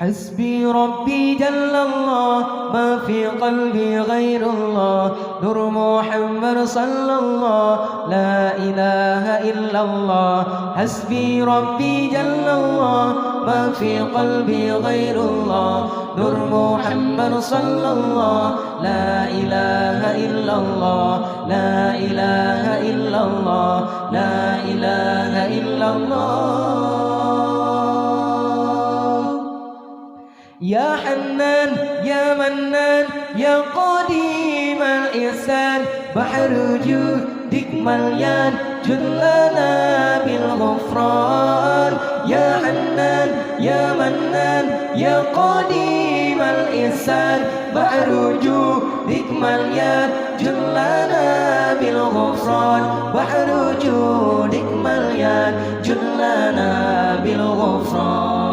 حسبي ربي جل الله ما في قلبي غير الله نور محمد صلى الله لا إله إلا الله حسبي ربي جل الله ما في قلبي غير الله نور محمد صلى الله لا إله إلا الله لا إله إلا الله لا إله إلا الله يا حنان يا منان يا قديم الإحسان بحر جودك مليان جد لنا بالغفران يا حنان يا منان يا قديم الإحسان بحر جودك مليان جد لنا بالغفران بحر جودك مليان جد لنا بالغفران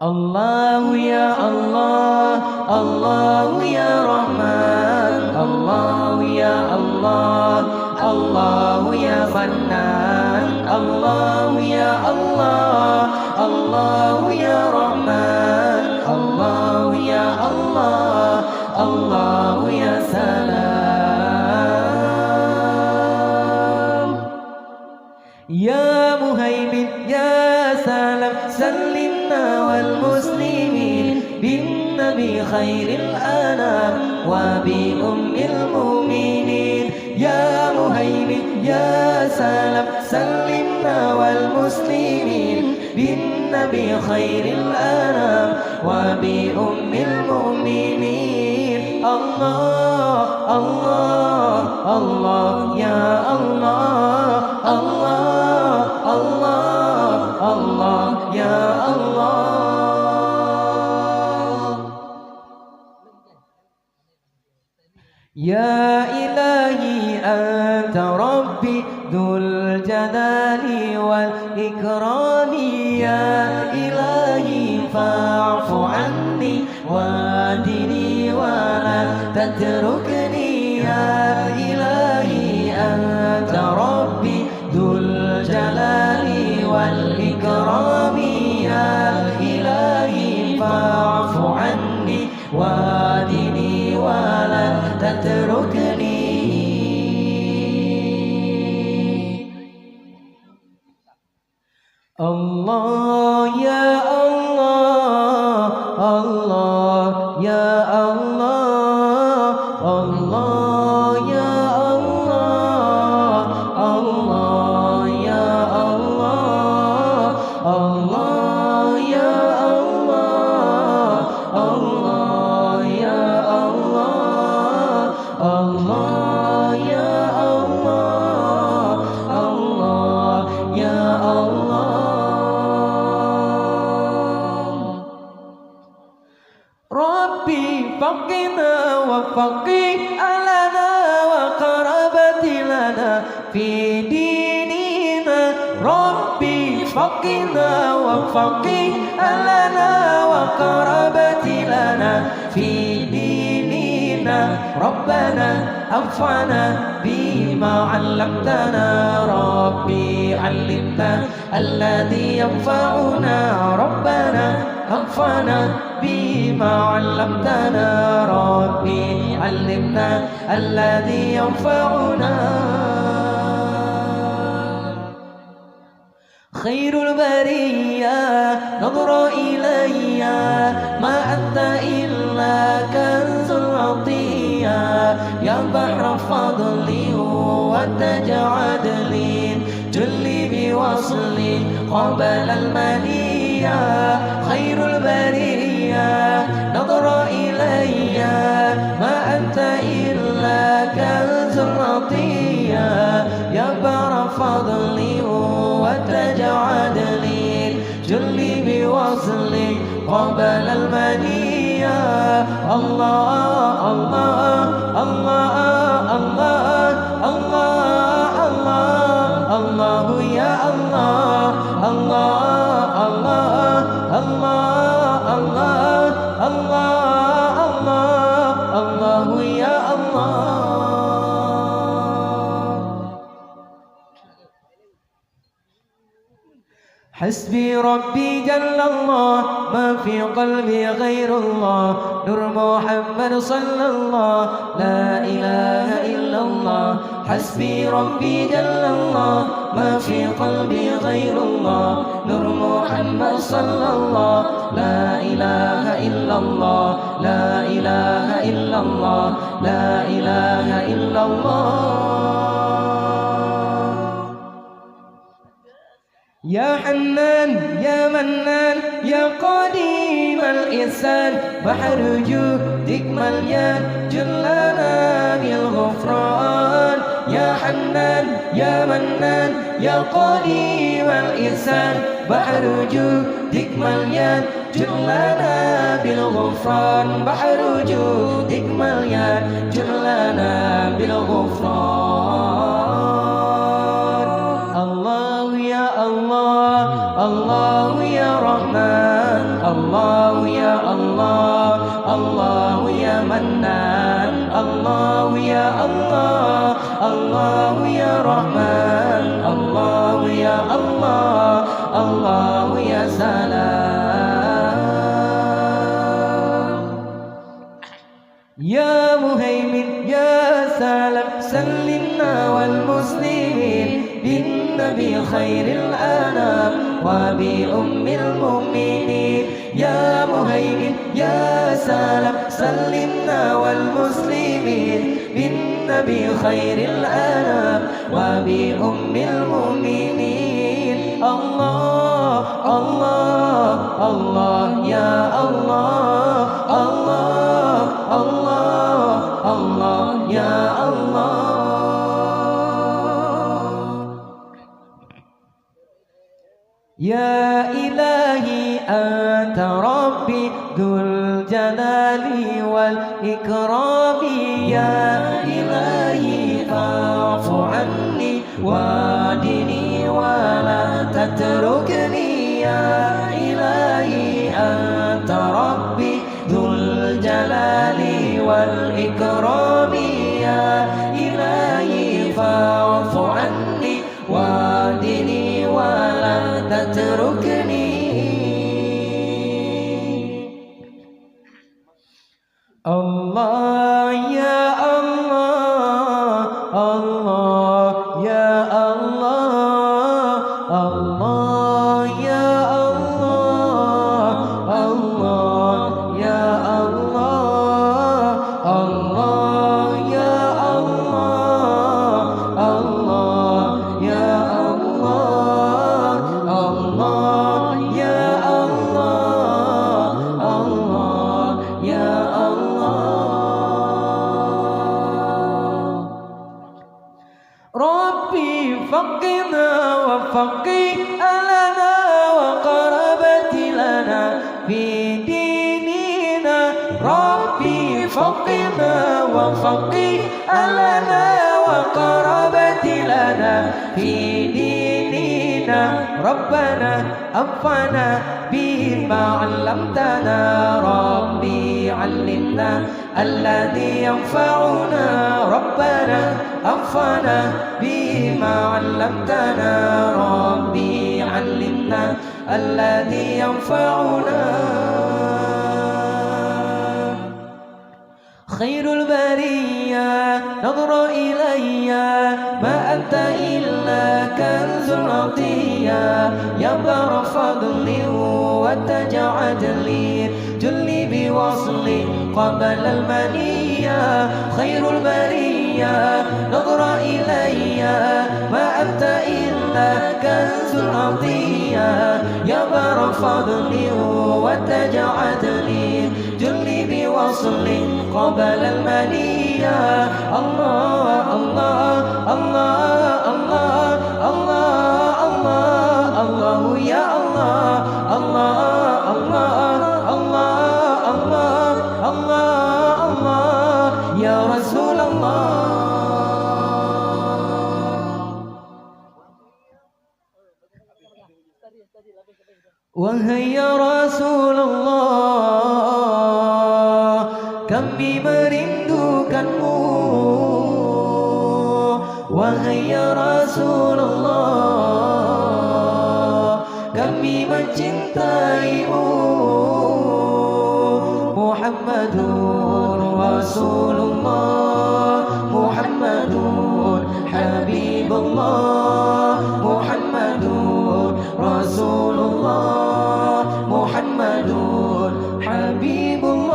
الله يا الله الله يا رحمن الله يا الله الله يا منان الله يا الله الله يا رحمن الله يا الله الله يا سلام يا مهيمن يا سلام سلمنا والمسلمين بالنبي خير الأنام وبأم المؤمنين يا مهيمن يا سلام سلمنا والمسلمين بالنبي خير الأنام وبأم المؤمنين الله الله الله يا الله الله الله الله يا الله يا إلهي أنت ربي ذو الجلال والإكرام يا إلهي فاعف عني واهدني ولا تتركني يا إلهي أنت ربي ذو الجلال والإكرام يا إلهي فاعف عني واهدني ولا تتركني الله يا الله الله يا الله الله يا الله الله يا الله الله يا الله الله يا الله الله يا الله الله يا الله ربي فقنا وفقي لنا وقربت لنا في ديننا ربي فقنا وفقي لنا وقربت لنا في ديننا ربنا أنفعنا بما علمتنا ربي علمنا الذي ينفعنا ربنا أنفعنا بما علمتنا ربي علمنا الذي ينفعنا خير البرية نظر إلي ما أنت إلا كنز العطية يا بحر فضلي وتجعد لي جلي بوصلي قبل المنية خير البرية نظر إلي ما أنت إلا كنز العطية يا بحر فضلي وتجعد لي جلي بوصلي قبل المنية الله الله الله الله الله الله الله يا الله الله الله الله الله الله الله الله يا الله حسبي ربي جل الله ما في قلبي غير الله نور محمد صلى الله لا إله إلا الله حسبي ربي جل الله ما في قلبي غير الله نور محمد صلى الله لا إله إلا الله لا إله إلا الله لا إله إلا الله يا حنان يا منان يا قديم الإحسان بحر جودك مليان جلنا بالغفران يا حنان يا منان يا قديم الإحسان بحر جودك مليان جلنا بالغفران بحر جودك مليان جلنا بالغفران الله يا الله الله يا رحمن الله يا الله الله يا منان الله يا الله الله يا رحمن الله يا الله الله يا سلام يا مهيمن يا سلام سلمنا والمسلمين بالنبي خير الأنام وبأم المؤمنين يا مهيمن يا سلام سلمنا والمسلمين بالنبي خير الأنام وبأم المؤمنين الله الله الله يا الله الله الله الله يا الله يا إلهي أنت ربي ذو الجلال والإكرام يا إلهي فاعف عني وادني ولا تتركني يا إلهي أنت ربي ذو الجلال والإكرام يا إلهي فاعف عني وادني ولا تتركني الله يا الله الله يا الله الله يا الله الله يا الله الله يا الله الله يا الله الله يا الله الله يا ربي فقنا وفقي أهلنا وقربتي لنا في ديننا ربي فقنا وفقي أهلنا وقربتي لنا في ديننا ربنا أنفعنا بما علمتنا ربي علمنا الذي ينفعنا ربنا أنفعنا بما علمتنا ربي علمنا الذي ينفعنا خير البرية نظر إلي ما أنت إلا كنز العطية يا بر فضل وتجعد لي جلي بوصلي قبل المنية خير البرية نظر إلي ما أنت إلا كنز العطية يا بر فضل وتجعد لي جلي بوصلي قبل المنية الله الله الله الله الله الله الله يا الله الله الله الله الله الله الله يا رسول الله وهي يا رسول الله kami merindukanmu wahai ya Rasulullah kami kami mencintaimu. Muhammadur Rasulullah, Muhammadur Habibullah, Muhammadur Rasulullah, Muhammadur Habibullah.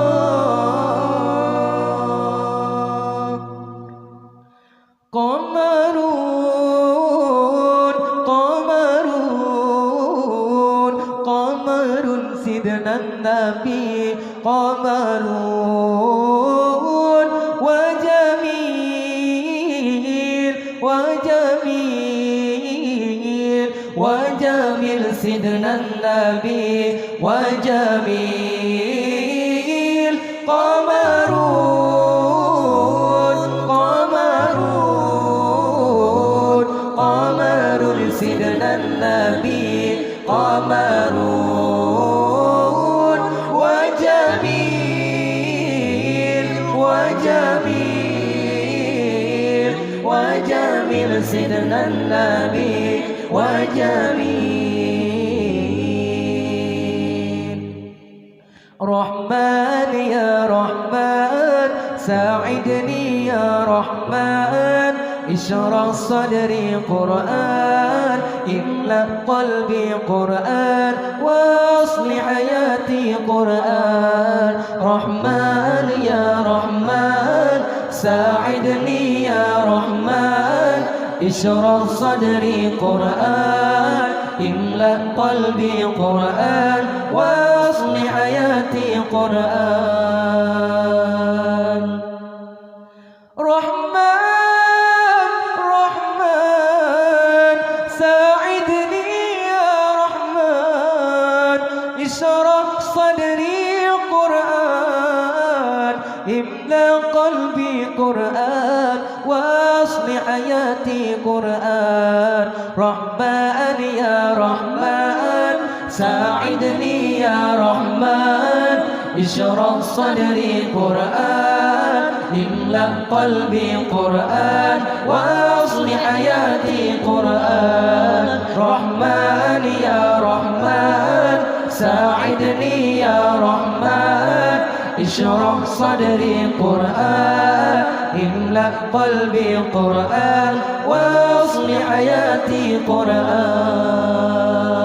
Qamarun, qamarun, qamarun sidna Nabi, qamarun wa jamil, wa jamil, wa jamil sidna Nabi, wa jamil. Qamarun, qamarun, qamarun sidna Nabi, qamarun wa jamil, wa jamil, wa jamil sidna Nabi, wa jamil. Rahman ya Rahman, ساعدني يا رحمن، اشرح صدري قرآن، املأ قلبي قرآن، واصلح حياتي قرآن. رحمن يا رحمن، ساعدني يا رحمن، اشرح صدري قرآن، املأ قلبي قرآن، واصلح حياتي قرآن. رحمن رحمن، ساعدني يا رحمن، اشرح صدري قرآن، املأ قلبي قرآن، واصلح حياتي قرآن. رحمن يا رحمن، ساعدني يا رحمن، اشرح صدري قرآن، املأ قلبي قرآن، واصلح حياتي قرآن. رحمن يا رحمن، ساعدني يا رحمن، اشرح صدري قرآن، املأ قلبي قرآن، واصلح حياتي قرآن.